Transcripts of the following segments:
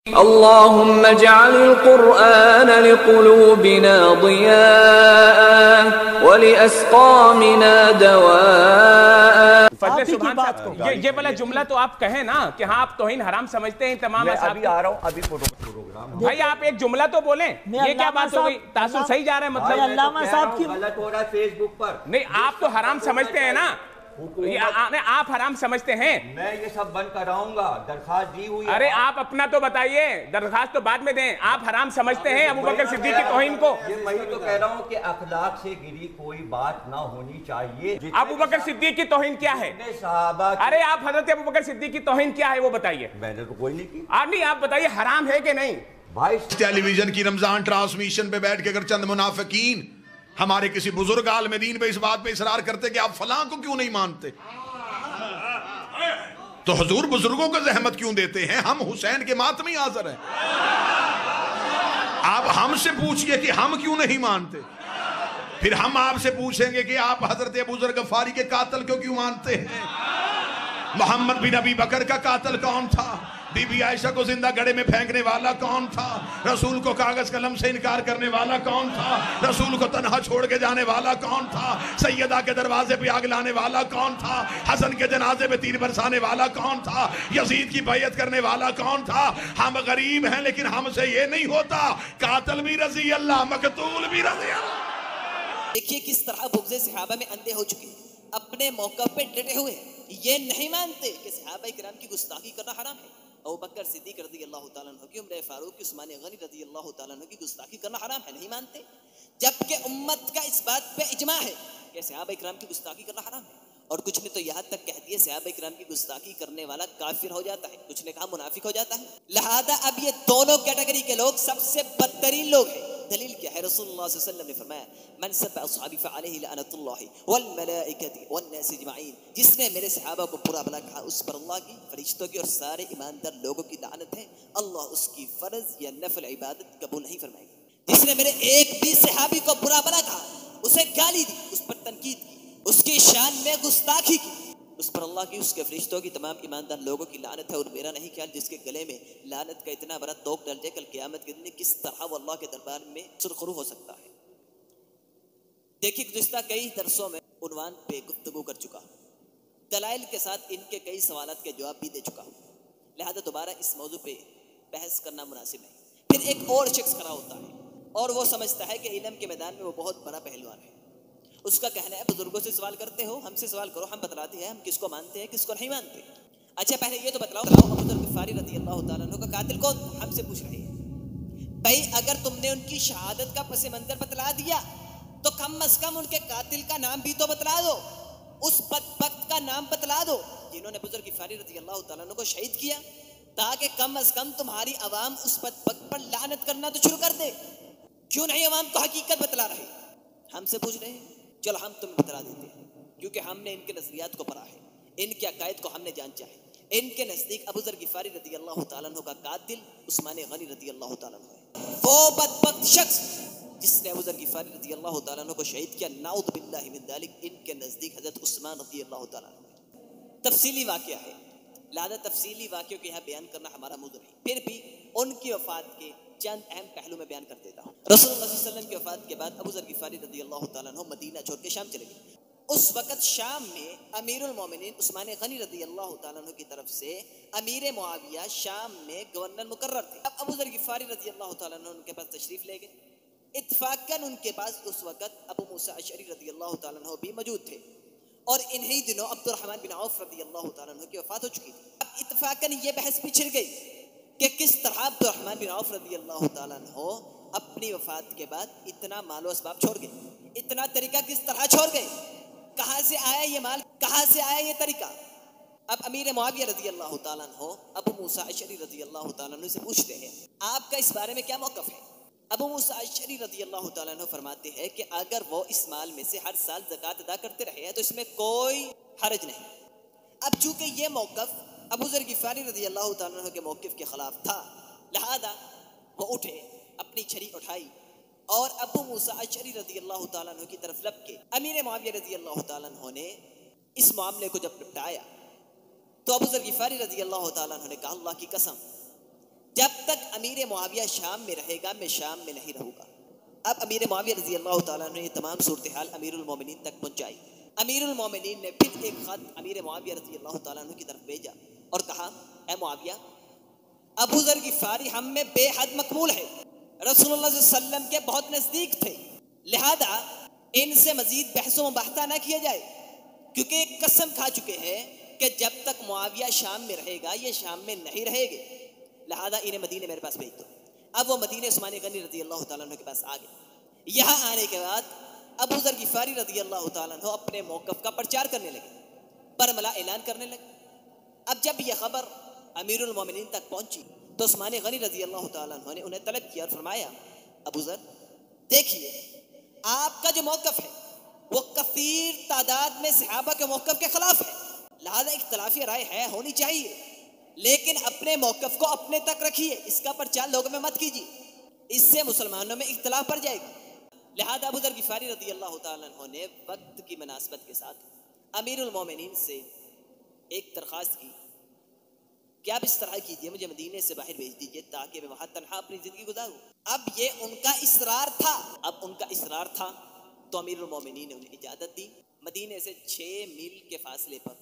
अल्लाहुम्मा जअल कुरआन लिकुलूबिना दियाअ व लिअस्क़ामिना दवाअ। फजले सुभान साहब, ये वाला जुमला तो आप कहें ना कि हाँ आप तौहीन हराम समझते हैं तमाम। अभी आ रहा हूँ, अभी प्रोग्राम भाई आप एक जुमला तो बोलें। ये क्या बात हो गई? तासुर सही जा रहा है मतलब? अल्लामा साहब की गलत हो रहा है फेसबुक पर। नहीं, आप तो हराम समझते हैं ना, आप हराम समझते हैं। मैं ये सब बंद कराऊंगा, दरखास्त दी हुई है। अरे आप अपना तो बताइए, दरखास्त तो बाद में दें। आप हराम समझते हैं अबू बकर सिद्दीक की तौहीन को? ये मैं तो कह रहा हूँ कि अखलाक से गिरी कोई बात ना होनी चाहिए। अबू बकर सिद्दीक की तौहीन क्या है? अरे आप हजरत अबू बकर सिद्दीक की तौहीन क्या है वो बताइए। मैंने तो कोई नहीं की। नहीं, आप बताइए हराम है कि नहीं? भाई टेलीविजन की रमजान ट्रांसमिशन पे बैठ के अगर चंद मुनाफिकीन हमारे किसी बुजुर्ग आलिम दीन पे इस बात पे इसरार करते कि आप फलां को क्यों नहीं मानते, तो हुजूर बुजुर्गों को जहमत क्यों देते हैं? हम हुसैन के मातमी हाजिर हैं। आप हमसे पूछिए कि हम क्यों नहीं मानते, फिर हम आपसे पूछेंगे कि आप हजरत अबू ज़र गफ़ारी के कातिल को क्यों मानते हैं? मोहम्मद बिन अबी बकर का कातिल कौन था? बीबी आयशा को जिंदा गड़े में फेंकने वाला कौन था? रसूल को कागज कलम से इनकार करने वाला कौन था? रसूल को तन्हा छोड़ के जाने वाला कौन था? सैयदा के दरवाजे पे आग लाने वाला कौन था? हसन के जनाजे पे तीर बरसाने वाला कौन था? यजीद की बैयत करने वाला कौन था? हम गरीब हैं लेकिन हमसे ये नहीं होता। कातिल भी रजी अल्लाह, मकतूल भी रजी अल्लाह। देखिए किस तरह बुग़्ज़े सहाबा में अंधे हो चुके, अपने मौक़िफ़ पे डटे हुए, ये नहीं मानते कि सहाबा किराम की गुस्ताखी करना हराम है। अबू बकर सिद्दीक रज़ी अल्लाह तआला अन्हु की, उमर फारूक की, उस्मान गनी रज़ी अल्लाह तआला अन्हु की गुस्ताखी करना हराम है, नहीं मानते। जबकि उम्मत का इस बात पे इजमा है कि सहाबा किराम की गुस्ताखी करना हराम है। और कुछ ने तो यहाँ तक कह दिया सहाबा किराम की गुस्ताखी करने वाला काफिर हो जाता है, कुछ ने कहा मुनाफिक हो जाता है। लिहाजा अब ये दोनों कैटेगरी के लोग सबसे बदतरीन लोग हैं। दलील क्या है? रसूलुल्लाह सल्लल्लाहु अलैहि वसल्लम ने फरमाया, मन सब्ब अस्हाबी फअलैहि लअनतुल्लाहि वल मलाइकति वन नास अजमईन। जिसने मेरे सहाबा को बुरा भला कहा उस पर अल्लाह की, फरिश्तों की और सारे ईमानदार लोगों की लानत है। अल्लाह उसकी फर्ज या नफल इबादत कबूल नहीं फरमाएगा। जिसने मेरे एक भी सहाबी को बुरा भला कहा, उसे गाली दी, उस पर तनकीद की, उसकी शान में गुस्ताखी की, उस पर अल्लाह की, उसके फरिश्तों की, तमाम ईमानदार लोगों की लानत है। और मेरा नहीं ख्याल जिसके गले में लानत का इतना बड़ा तोक डल जाए कल क़यामत के दिन किस तरह वो अल्लाह के दरबार में सुरखरू हो सकता है। देखिए गुज़िश्ता कई दरसों में उन्वान पे गुफ्तगू कर चुका हूँ, दलाइल के साथ इनके कई सवालात के जवाब भी दे चुका हूँ, लिहाजा दोबारा इस मौजू पे बहस करना मुनासिब नहीं। फिर एक और शख्स खड़ा होता है और वो समझता है कि इल्म के मैदान में वो बहुत बड़ा पहलवान है। उसका कहना है बुजुर्गों से सवाल करते हो, हमसे सवाल करो, हम बतलाते हैं हम किसको मानते हैं किसको नहीं मानते। अच्छा पहले ये तो बतलाओ अबू ज़र ग़फ़ारी रज़ी अल्लाह तआला अन्हु का कातिल कौन? हमसे पूछ रहे हैं। भाई अगर तुमने उनकी शहादत का पस मंजर बतला दिया तो कम अज कम उनके कातिल का नाम भी तो बतला दो, उस बदबख्त का नाम बतला दो जिन्होंने अबू ज़र ग़फ़ारी रज़ी अल्लाह तआला अन्हु को शहीद किया, ताकि कम अज कम तुम्हारी आवाम उस बदबख्त पर लानत करना तो शुरू कर दे। क्यों नहीं आवाम को हकीकत बतला रहे? हमसे पूछ रहे हैं, चलो हम तुम्हें बतला देते हैं, क्योंकि हमने इनके नजरियात को पढ़ा है, इनके अकायद को हमने जांचा है। इनके नजदीक अबू ज़र ग़फ़ारी रज़ी अल्लाह तआला अन्हु का कातिल उस्मान गनी रज़ी अल्लाह तआला अन्हु है। वो बदबख्त शख्स जिसने अबू ज़र ग़फ़ारी रज़ी अल्लाह तआला अन्हु को शहीद किया, नाउज़ बिल्लाहि मिन ज़ालिक, इनके नजदीक हज़रत उस्मान रज़ी अल्लाह तआला अन्हु है। तफसीली वाक़या है, लिहाजा तफसीली वाक़यों को यहाँ बयान करना हमारा मौजू नहीं। फिर भी उनकी वफ़ात के चंद अहम पहलू में बयान कर देता हूँ। रसूलुल्लाह सल्लल्लाहु अलैहि वसल्लम की वफ़ात के बाद अबू ज़र ग़फ़ारी रज़ी अल्लाह तआला अन्हु मदीना छोड़ के शाम चले गए। उस वक़्त शाम में अमीरुल मोमिनीन उस्मान गनी रज़ी अल्लाह तआला अन्हु की तरफ से अमीर मुआविया शाम में गवर्नर मुकर्रर थे। अब अबू ज़र ग़फ़ारी रज़ी अल्लाह तआला अन्हु उनके पास तशरीफ़ ले गए। इत्तफ़ाक़न उनके पास उस वक़्त अबू मूसा अशअरी रज़ी अल्लाह तआला अन्हु भी मौजूद थे और इन्हीं दिनों अब्दुर्रहमान बिन औफ़ रज़ी अल्लाह तआला अन्हु की वफ़ात हो चुकी थी। अब इत्तफ़ाक़न ये बहस भी छिड़ गई कि किस तरह अब्दुर्रहमान बिन औफ़ रज़ी अल्लाह तआला अन्हु अपनी वफ़ात के बाद इतना मालो असबाब छोड़ गए, इतना तरीका किस तरह छोड़ गए, कहाँ से आया ये माल, कहाँ से आया ये तरीका। अब अमीर मुआविया रज़ी अल्लाह तआला अन्हु अबू मूसा अशअरी रज़ी अल्लाह तआला अन्हु से पूछते हैं, आपका इस बारे में क्या मौक़िफ़ है? अबू मूसा अशअरी रज़ी अल्लाह तआला अन्हु फरमाते हैं कि अगर वो इस माल में से हर साल ज़कात अदा करते रहे तो इसमें कोई हरज नहीं। अब चूँकि ये मौक़िफ़ अबू ज़र ग़फ़ारी रज़ी अल्लाह तआला अन्हु के मौक़िफ़ के ख़िलाफ़ था, लिहाजा वो उठे, अपनी छड़ी उठाई और अबू मूसा अशअरी रज़ी अल्लाह तआला अन्हु की तरफ लपके। अमीर मुआविया रज़ी अल्लाह तआला अन्हु ने इस मामले को जब निपटाया तो अबू ज़र ग़फ़ारी रज़ी अल्लाह तआला अन्हु ने कहा, अल्लाह की कसम जब तक अमीर मुआविया शाम में रहेगा, मैं शाम में नहीं रहूँगा। अब अमीर मुआविया रज़ी अल्लाह ताला ने ये तमाम सूरत हाल अमीरुल मोमिनीन तक पहुँचाई। अमीरुल मोमिनीन ने फिर एक ख़त अमीर मुआविया रज़ी अल्लाह ताला की तरफ भेजा और कहा, ए मुआविया, अबू ज़र गिफ़ारी हम में बेहद मकबूल है, रसूलुल्लाह सल्लल्लाहु अलैहि वसल्लम के बहुत नज़दीक थे, लिहाजा इनसे मजीद बहस व मुबाहता न किया जाए, क्योंकि एक कसम खा चुके हैं कि जब तक मुआविया शाम में रहेगा ये शाम में नहीं रहेंगे, लिहाजा इन्हें मदीने मेरे पास भेज दो। अब वो मदीने उस्मान गनी रज़ी अल्लाह ताला अन्हु के पास आ गए। यहाँ आने के बाद अबू ज़र गिफ़ारी रज़ी अल्लाह ताला अन्हु अपने मौक़िफ़ का प्रचार करने लगे, बरमला ऐलान करने लगे। अब जब यह खबर अमीरुल मोमिनीन तक पहुंची तो उस्मान गनी रज़ी अल्लाह ताला अन्हु ने उन्हें तलब किया और फरमाया, अबू ज़र, देखिए आपका जो मौक़िफ़ है वो कसीर तादाद में सहाबा के मौक़िफ़ के खिलाफ है, लिहाजा इख्तिलाफ़ी राय है, होनी चाहिए, लेकिन अपने मौक़िफ़ को अपने तक रखिए, इसका प्रचार लोगों में मत कीजिए, इससे मुसलमानों में इख्तिलाफ बढ़ जाएगा। लिहाजा अबू ज़र गिफ़ारी रज़ी अल्लाह ताला अन्हु ने वक्त की मुनासबत के साथ अमीरुल मोमिनीन से एक दरख्वास्त की कि आप इस तरह कीजिए, मुझे मदीने से बाहर भेज दीजिए ताकि मैं वहाँ तन्हा अपनी ज़िंदगी गुजारूँ। अब ये उनका इसरार था, तो अमीरुल मोमिनीन ने उन्हें इजाज़त दी। मदीने से 6 मील के फासले पर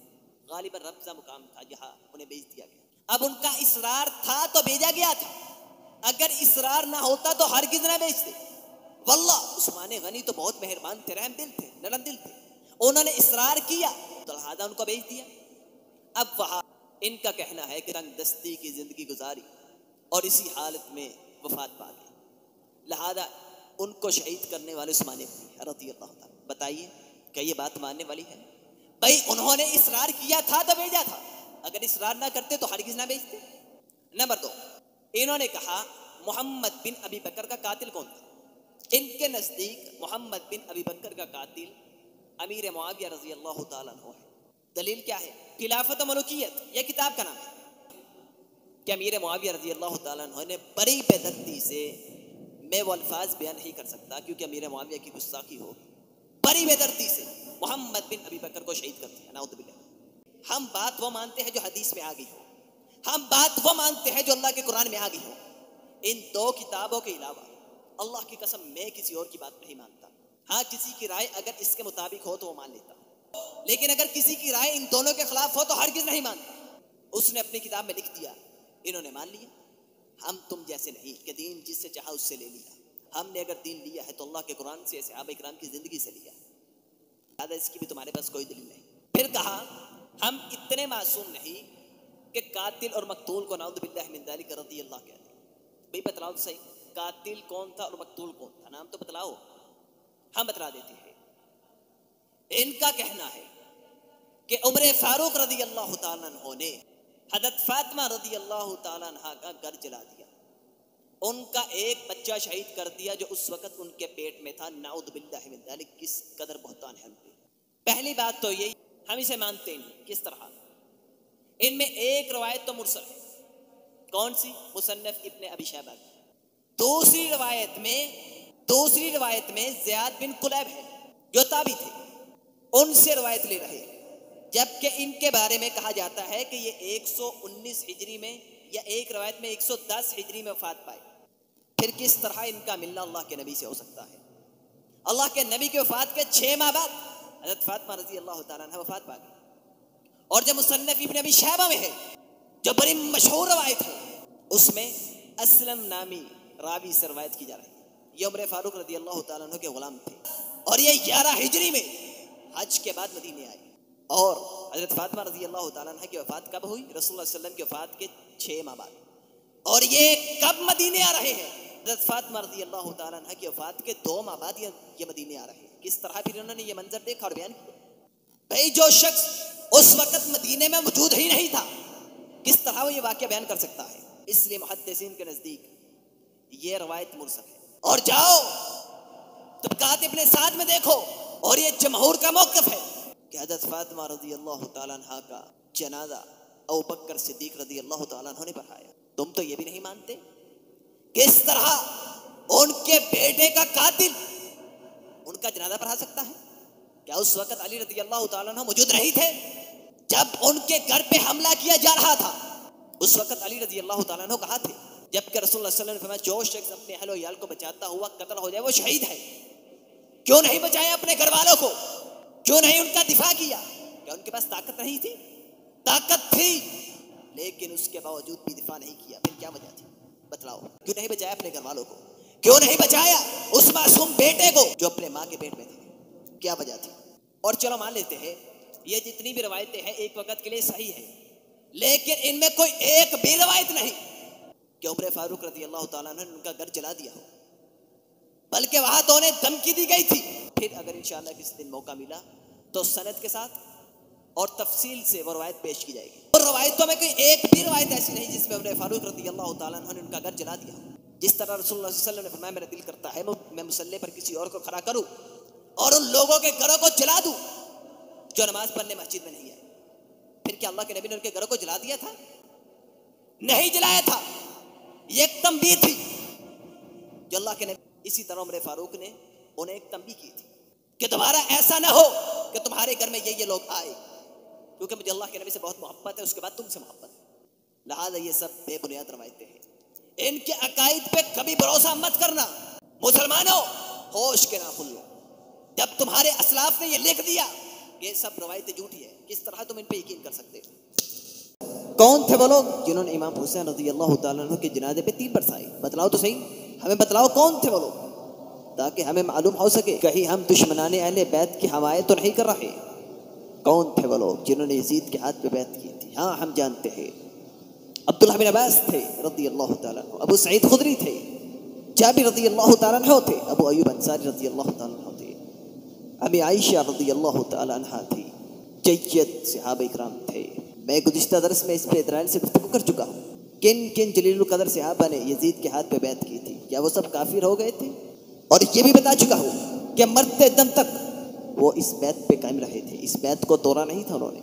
गालिबन रब्ज़ा मुकाम था जहाँ उन्हें भेज दिया गया। अब उनका इसरार था तो भेजा गया था, अगर इसरार ना होता तो हरगिज़ ना भेजते। वल्लाह उस्मान गनी तो बहुत मेहरबान थे, रहम दिल थे, नरम दिल थे, उन्होंने इसरार किया तो लिहाजा उनको भेज दिया। अब वहाँ इनका कहना है कि रंगदस्ती की जिंदगी गुजारी और इसी हालत में वफात पा गई, लिहाजा उनको शहीद करने वाले उस्मान गनी रज़ी अल्लाह ताला। बताइए क्या ये बात मानने वाली है? भाई उन्होंने इसरार किया था तो भेजा था, अगर इसरार ना करते तो हरगिज़ ना भेजते। नंबर 2, इन्होंने कहा मोहम्मद बिन अबी बकर का कातिल कौन था? इनके नज़दीक मोहम्मद बिन अबी बकर का कातिल अमीर मुआविया रज़ी अल्लाह ताला अन्हु है। दलील क्या है? खिलाफत व मलूकियत, यह किताब का नाम है कि अमीर मुआविया रज़ी अल्लाह ताला अन्हु ने बड़ी बेदर्दी से, मैं वो अल्फाज बयान नहीं कर सकता क्योंकि अमीर मुआविया की गुस्ताखी हो, बड़ी बेदर्दी से मोहम्मद बिन अबी बकर को शहीद कर दिया। नाउज़ु बिल्लाह। हम बात वो मानते हैं जो हदीस में आ गई हो, हम बात वो मानते हैं जो अल्लाह के कुरान में आ गई हो। इन 2 किताबों के अलावा अल्लाह की कसम मैं किसी और की बात नहीं मानता। हाँ, किसी की राय अगर इसके मुताबिक हो तो वो मान लेता, लेकिन अगर किसी की राय इन दोनों के खिलाफ हो तो हरगिज़ नहीं मानता। उसने अपनी किताब में लिख दिया, इन्होंने मान लिया। हम तुम जैसे नहीं कि दीन जिससे चाहा उससे ले लिया। हमने अगर दीन लिया है तो अल्लाह के कुरान से, सहाबा इकराम की जिंदगी से लिया, ज़्यादा इसकी भी तुम्हारे पास कोई दलील नहीं। फिर कहा हम इतने मासूम नहीं कि कातिल और मकतूल को नाउज़ु बिल्लाहि मिन ज़ालिक रज़ी अल्लाह कहते हैं। भाई बतलाओ तो सही, कातिल कौन था और मकतूल कौन था? नाम तो बतलाओ। हम बतला देते हैं। इनका कहना है कि उमर फारूक रज़ी अल्लाह ताला अन्हु ने हज़रत फातिमा रज़ी अल्लाह ताला अन्हा का घर जला दिया, उनका एक बच्चा शहीद कर दिया जो उस वक़्त उनके पेट में था। नाउज़ु बिल्लाहि मिन ज़ालिक, किस कदर बहतान है उनपे। पहली बात तो यही, हम इसे मानते नहीं। किस तरह? इनमें एक रवायत तो मुरसल है, कौन सी? मुसन्नफ इब्ने अबी शैबा की। दूसरी रवायत में ज़ियाद बिन कुलैब है जो ताबी थे, उनसे रवायत ले रहे हैं, जबकि इनके बारे में कहा जाता है कि ये 119 हिजरी में या एक रवायत में 110 हिजरी में वफात पाए। फिर किस तरह इनका मिलना अल्लाह के नबी से हो सकता है? अल्लाह के नबी के वफात के 6 माह बाद हज़रत फातिमा रज़ी अल्लाह ताला अन्हा वफात पा गई। और जब मुसन्नफ इब्ने अबी शैबा में है जो बड़ी मशहूर रवायत है, उसमें असलम नामी रावी से रवायत की जा रही है। ये उमर फारूक रज़ी अल्लाह ताला अन्हु के गुलाम थे और ये 11 हिजरी में हज के बाद मदीने आए। और हज़रत फातिमा रज़ी अल्लाह ताला अन्हा की वफ़ात कब हुई? रसूलुल्लाह सल्लल्लाहु अलैहि वसल्लम की वफ़ात के 6 माह बाद। और ये कब मदीने आ रहे हैं? हज़रत फातिमा रज़ी अल्लाह ताला अन्हा की वफ़ात के 2 माह बाद ये मदीने आ रहे हैं। किस तरह फिर उन्होंने ये मंजर देखा और बयान किया? भाई जो शख्स उस वक़्त मदीने में मौजूद ही नहीं था, किस तरह वो ये वाक़या बयान कर सकता है? इसलिए मुहद्दिसीन के नज़दीक ये रवायत मुरसल है। और जाओ तबक़ात इब्ने साद में देखो, और ये जमहूर का मौक़िफ़ है कि हज़रत फातिमा रज़ी अल्लाह ताला अन्हा का जनाजा अबू बकर सिद्दीक़ रज़ी अल्लाह ताला अन्हु ने पढ़ाया। तुम तो ये भी नहीं मानते? किस तरह उनके बेटे का कातिल उनका जनाजा पढ़ा सकता है? क्या उस वक़्त अली रज़ी अल्लाह ताला अन्हु मौजूद नहीं थे जब उनके घर पे हमला किया जा रहा था? उस वक़्त अली रज़ी अल्लाह ताला अन्हु कहाँ थे? जबकि रसूलुल्लाह सल्लल्लाहु अलैहि वसल्लम ने फरमाया जो शख्स अपने अहल याल को बचाता हुआ कत्ल हो जाए वो शहीद है। क्यों नहीं बचाया अपने घर वालों को? क्यों नहीं उनका दिफा किया? क्या उनके पास ताकत नहीं थी? ताकत थी, लेकिन उसके बावजूद भी दिफा नहीं किया। फिर क्या वजह थी? बतलाओ। क्यों नहीं बचाया अपने घर वालों को? क्यों नहीं बचाया उस मासूम बेटे को जो अपने माँ के पेट में थे? क्या वजह थी? और चलो मान लेते हैं ये जितनी भी रवायतें हैं एक वक्त के लिए सही है, लेकिन इनमें कोई एक भी रवायत नहीं कि उमर फारूक रज़ी अल्लाह ताला अन्हु ने उनका घर जला दिया हो, बल्कि वहां तो उन्हें धमकी दी गई थी। फिर अगर इंशाअल्लाह किसी दिन मौका मिला तो सनद के साथ और तफसील से वो रवायत पेश की जाएगी। और रवायतों में कोई एक भी रवायत ऐसी नहीं जिसमें उमर फारूक रज़ी अल्लाह ताला अन्हु ने उनका घर जला दिया हो। जिस तरह रसूलुल्लाह सल्लल्लाहु अलैहि वसल्लम ने फरमाया मेरा दिल करता है मैं मुसल्ले पर किसी और को खड़ा करूं और उन लोगों के घरों को जला दूं जो नमाज पढ़ने मस्जिद में नहीं आए। फिर क्या अल्लाह के नबी ने उनके घरों को जला दिया था? नहीं जलाया था। ये एक तंबीह थी जो अल्लाह के नबी, इसी तरह उमर फारूक ने उन्हें एक तंबीह की थी कि दोबारा ऐसा ना हो कि तुम्हारे घर में ये लोग आए, क्योंकि मुझे अल्लाह के नबी से बहुत मोहब्बत है, उसके बाद तुमसे मोहब्बत है। लिहाजा ये सब बेबुनियाद रवायतें हैं, इनके अकायद पे कभी भरोसा मत करना। मुसलमानों होश के नाखुन लो। जब तुम्हारे असलाफ ने ये लिख दिया ये सब रवायतें झूठी है, किस तरह तुम इन पे यकीन कर सकते हो? कौन थे वो लोग जिन्होंने इमाम हुसैन रज़ी अल्लाह ताला अन्हु के जनाजे पे तीर बरसाए? बतलाओ तो सही, हमें बतलाओ कौन थे वो लोग, ताकि हमें मालूम हो सके कहीं हम दुश्मनाने अहले बैत की हमायत तो नहीं कर रहे। कौन थे वो लोग जिन्होंने यजीद के हाथ पे बैत की थी? हाँ हम जानते हैं, अब्दुल्लाह बिन अब्बास थे रज़ी अल्लाह ताला अन्हु, अबू सईद खुदरी थे, जाबिर रज़ी अल्लाह ताला अन्हु थे, अबू अय्यूब अंसारी रज़ी अल्लाह ताला अन्हु थे, अम्मी आयशा रज़ी अल्लाह ताला अन्हा थी, जय्यद सहाबा इकराम थे। मैं गुज़िश्ता दरस में इस पे इतराइल से गुफ्तगू कर चुका हूँ। किन किन जलीलुल कदर सहाबा ने यजीद के हाथ पे बैत की थी, क्या वो सब काफिर हो गए थे? और ये भी बता चुका हूँ कि मरते दम तक वो इस बैत पे कायम रहे थे, इस बैत को तोड़ा नहीं था उन्होंने।